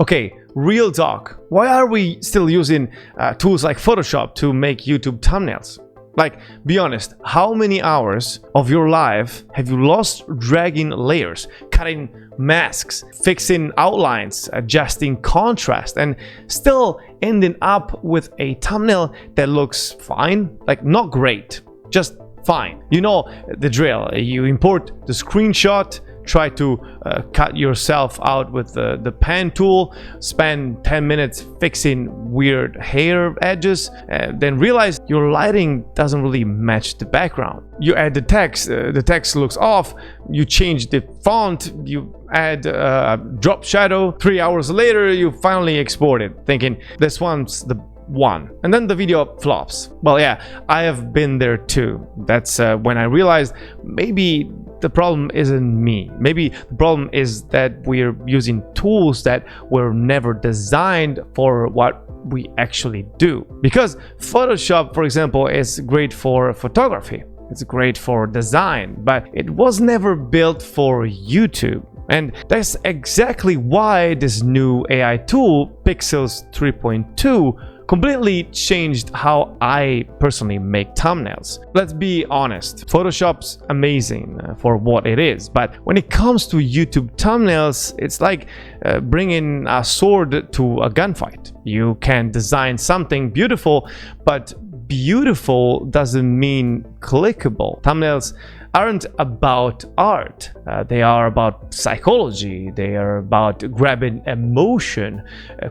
Okay, real talk. Why are we still using tools like Photoshop to make YouTube thumbnails? Like, be honest, how many hours of your life have you lost dragging layers, cutting masks, fixing outlines, adjusting contrast, and still ending up with a thumbnail that looks fine? Like, not great, just fine. You know the drill. You import the screenshot, try to cut yourself out with the pen tool, spend 10 minutes fixing weird hair edges, then realize your lighting doesn't really match the background. You add the text looks off, you change the font, you add drop shadow. 3 hours later, you finally export it, thinking this one's the one, and then the video flops. Well, yeah, I have been there too. That's when I realized maybe the problem isn't me. Maybe the problem is that we're using tools that were never designed for what we actually do. Because Photoshop, for example, is great for photography. It's great for design, but it was never built for YouTube. And that's exactly why this new AI tool, Pixels 3.2, completely changed how I personally make thumbnails. Let's be honest, Photoshop's amazing for what it is, but when it comes to YouTube thumbnails, it's like bringing a sword to a gunfight. You can design something beautiful, but beautiful doesn't mean clickable. Thumbnails aren't about art. They are about psychology. They are about grabbing emotion,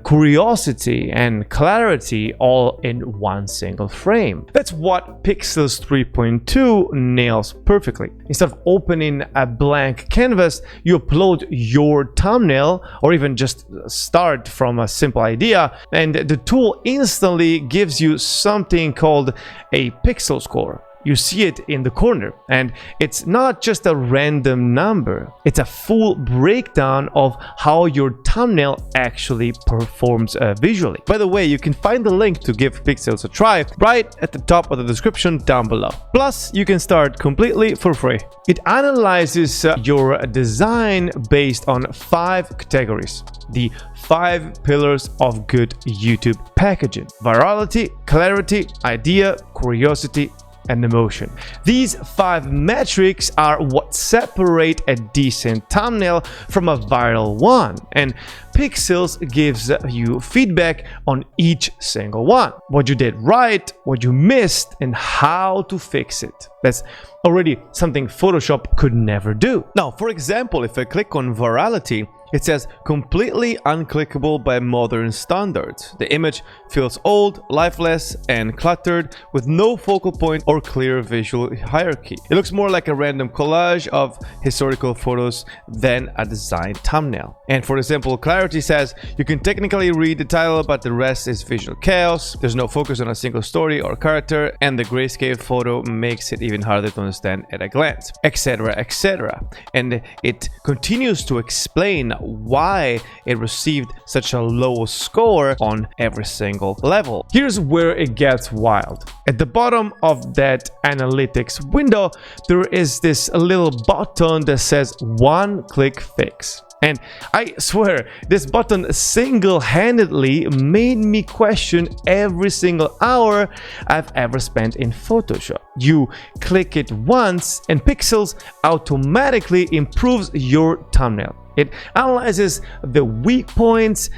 curiosity, and clarity all in one single frame. That's what Pixels 3.2 nails perfectly. Instead of opening a blank canvas, you upload your thumbnail, or even just start from a simple idea, and the tool instantly gives you something called a pixel score. You see it in the corner, and it's not just a random number. It's a full breakdown of how your thumbnail actually performs visually. By the way, you can find the link to give Pixels a try right at the top of the description down below. Plus, you can start completely for free. It analyzes your design based on 5 categories. The 5 pillars of good YouTube packaging: virality, clarity, idea, curiosity, and emotion. These 5 metrics are what separate a decent thumbnail from a viral one, and Pixels gives you feedback on each single one. What you did right, what you missed, and how to fix it. That's already something Photoshop could never do. Now, for example, if I click on virality, it says completely unclickable by modern standards. The image feels old, lifeless, and cluttered with no focal point or clear visual hierarchy. It looks more like a random collage of historical photos than a designed thumbnail. And for example, clarity says you can technically read the title, but the rest is visual chaos. There's no focus on a single story or character, and the grayscale photo makes it even harder to understand at a glance, etc., etc. And it continues to explain why it received such a low score on every single level. Here's where it gets wild. At the bottom of that analytics window, there is this little button that says one-click fix. And I swear, this button single-handedly made me question every single hour I've ever spent in Photoshop. You click it once and Pixels automatically improves your thumbnail. It analyzes the weak points,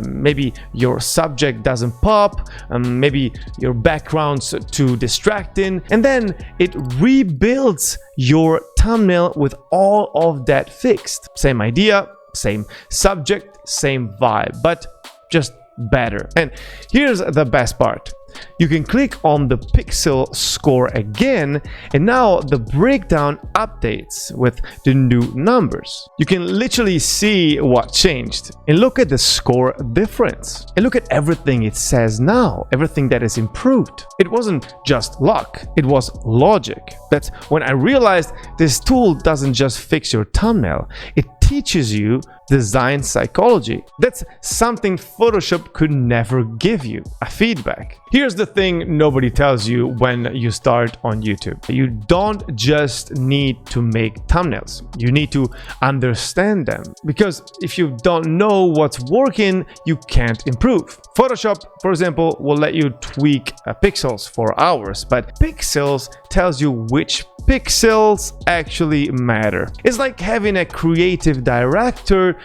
maybe your subject doesn't pop, maybe your background's too distracting, and then it rebuilds your thumbnail with all of that fixed. Same idea, same subject, same vibe, but just better. And here's the best part. You can click on the pixel score again, and now the breakdown updates with the new numbers. You can literally see what changed, and look at the score difference, and look at everything it says now, everything that is improved. It wasn't just luck, it was logic. That's when I realized this tool doesn't just fix your thumbnail, it teaches you design psychology. That's something Photoshop could never give you, a feedback. Here's the thing nobody tells you when you start on YouTube. You don't just need to make thumbnails. You need to understand them, because if you don't know what's working, you can't improve. Photoshop, for example, will let you tweak pixels for hours, but pixels tells you which pixels actually matter. It's like having a creative director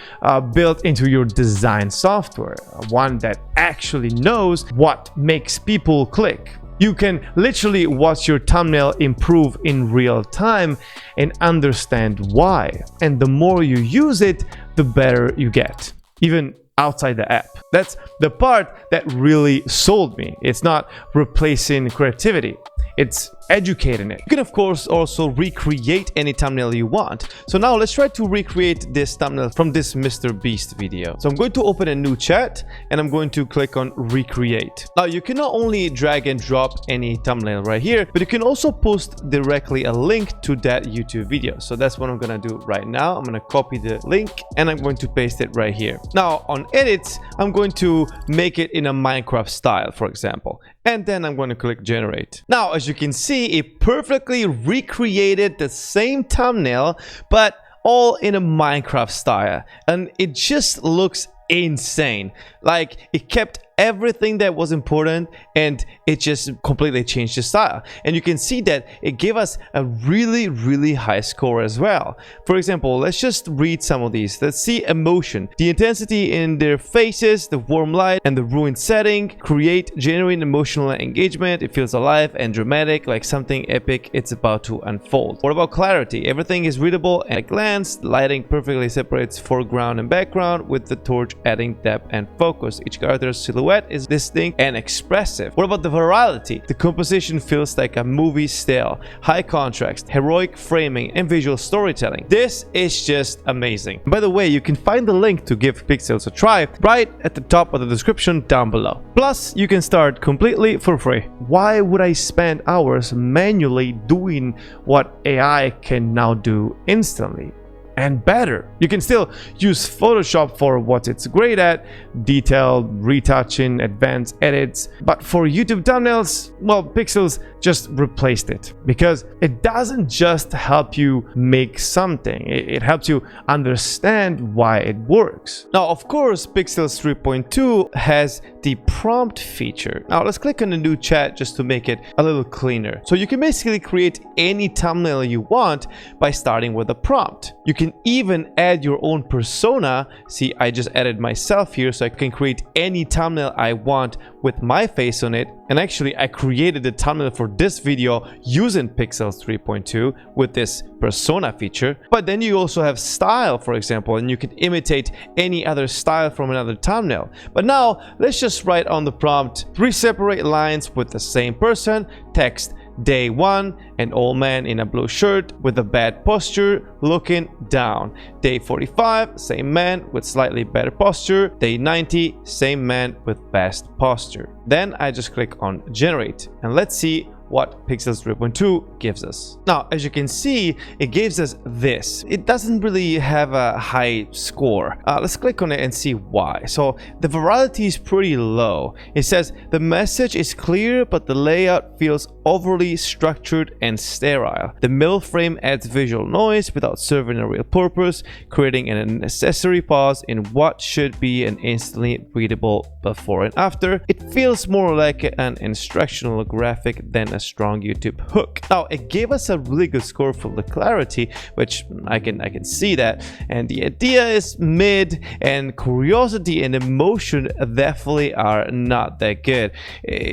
built into your design software, one that actually knows what makes people click. You can literally watch your thumbnail improve in real time and understand why. And the more you use it, the better you get, even outside the app. That's the part that really sold me. It's not replacing creativity, it's educating it. You can of course also recreate any thumbnail you want. So now let's try to recreate this thumbnail from this Mr. Beast video. So I'm going to open a new chat and I'm going to click on recreate. Now you can not only drag and drop any thumbnail right here, but you can also post directly a link to that YouTube video. So that's what I'm gonna do right now. I'm gonna copy the link and I'm going to paste it right here. Now on edits, I'm going to make it in a Minecraft style, for example, and then I'm going to click generate. Now as you can see, it perfectly recreated the same thumbnail, but all in a Minecraft style, and it just looks insane. Like, it kept everything that was important and it just completely changed the style, and you can see that it gave us a really high score as well. For example, let's just read some of these. Let's see emotion, the intensity in their faces, the warm light and the ruined setting create genuine emotional engagement. It feels alive and dramatic, like something epic it's about to unfold. What about clarity? Everything is readable at a glance. Lighting perfectly separates foreground and background, with the torch adding depth and focus. Each character's silhouette is distinct and expressive. What about the virality? The composition feels like a movie style, high contrast, heroic framing and visual storytelling. This is just amazing. By the way, you can find the link to give Pixels a try right at the top of the description down below. Plus, you can start completely for free. Why would I spend hours manually doing what AI can now do instantly? And better. You can still use Photoshop for what it's great at, detailed retouching, advanced edits, but for YouTube thumbnails, well, Pixels just replaced it, because it doesn't just help you make something, it helps you understand why it works. Now of course, Pixels 3.2 has the prompt feature. Now let's click on the new chat just to make it a little cleaner. So you can basically create any thumbnail you want by starting with a prompt. You can even add your own persona. See, I just added myself here, so I can create any thumbnail I want with my face on it. And actually, I created the thumbnail for this video using Pixels 3.2 with this persona feature. But then you also have style, for example, and you can imitate any other style from another thumbnail. But now let's just write on the prompt 3 separate lines with the same person, text day 1, an old man in a blue shirt with a bad posture looking down. Day 45, same man with slightly better posture. Day 90, same man with best posture. Then I just click on generate, and let's see what Pixels 3.2 gives us. Now, as you can see, it gives us this. It doesn't really have a high score. Let's click on it and see why. So the virality is pretty low. It says the message is clear, but the layout feels overly structured and sterile. The middle frame adds visual noise without serving a real purpose, creating an unnecessary pause in what should be an instantly readable before and after. It feels more like an instructional graphic than a strong YouTube hook. Now, it gave us a really good score for the clarity, which I can see that, and the idea is mid, and curiosity and emotion definitely are not that good.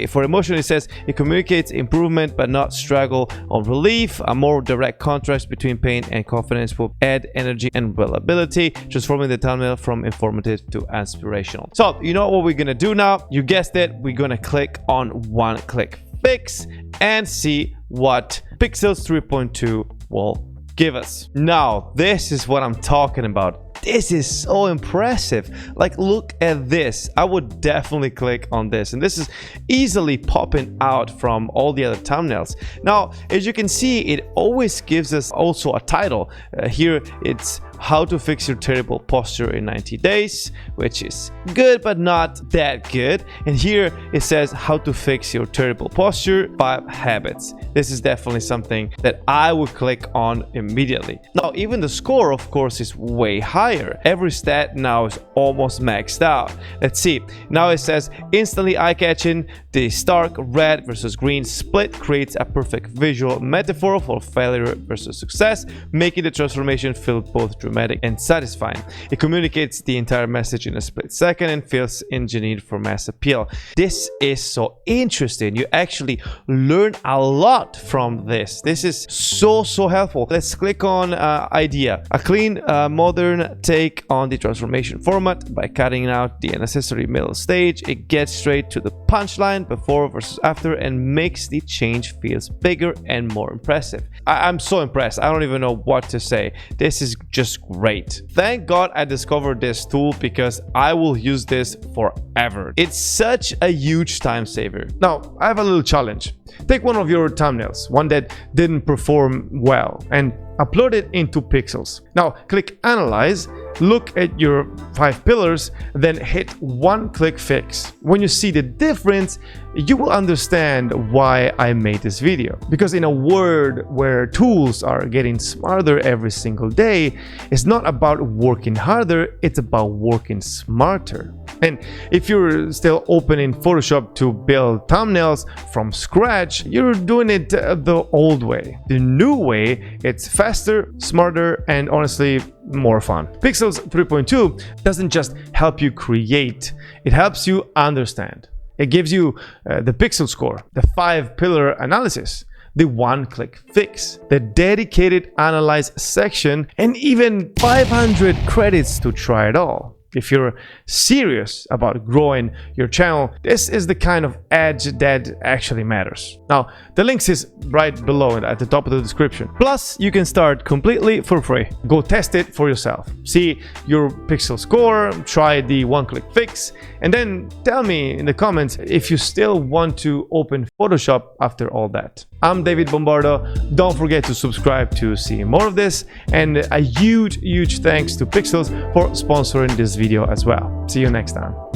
For emotion, it says it communicates improvement but not struggle on relief. A more direct contrast between pain and confidence will add energy and reliability, transforming the thumbnail from informative to inspirational. So you know what we're gonna do now? You guessed it, we're gonna click on one click fix and see what Pixels 3.2 will give us. Now, this is what I'm talking about. This is so impressive. Like, look at this. I would definitely click on this, and this is easily popping out from all the other thumbnails. Now, as you can see, it always gives us also a title. Here it's how to fix your terrible posture in 90 days, which is good but not that good. And here it says how to fix your terrible posture, 5 habits. This is definitely something that I would click on immediately. Now, even the score, of course, is way higher. Every stat now is almost maxed out. Let's see. Now it says instantly eye-catching. The stark red versus green split creates a perfect visual metaphor for failure versus success, making the transformation feel both dramatic and satisfying. It communicates the entire message in a split second and feels engineered for mass appeal. This is so interesting. You actually learn a lot from this. This is so helpful. Let's click on idea. A clean, modern take on the transformation format. By cutting out the unnecessary middle stage, it gets straight to the punchline, before versus after, and makes the change feels bigger and more impressive. I'm so impressed. I don't even know what to say. This is just great. Thank God I discovered this tool, because I will use this forever. It's such a huge time saver. Now, I have a little challenge. Take one of your thumbnails, one that didn't perform well, and upload it into Pixels. Now, click Analyze, look at your 5 pillars, then hit one-click fix. When you see the difference, you will understand why I made this video. Because in a world where tools are getting smarter every single day, it's not about working harder, it's about working smarter. And if you're still opening Photoshop to build thumbnails from scratch, you're doing it the old way. The new way, it's faster, smarter, and honestly, more fun. Pixels 3.2 doesn't just help you create, it helps you understand. It gives you the pixel score, the 5-pillar analysis, the one-click fix, the dedicated analyze section, and even 500 credits to try it all. If you're serious about growing your channel, this is the kind of edge that actually matters. Now, the links is right below at the top of the description. Plus, you can start completely for free. Go test it for yourself. See your pixel score, try the one-click fix, and then tell me in the comments if you still want to open Photoshop after all that. I'm David Bombardo. Don't forget to subscribe to see more of this, and a huge thanks to Pixels for sponsoring this video as well. See you next time.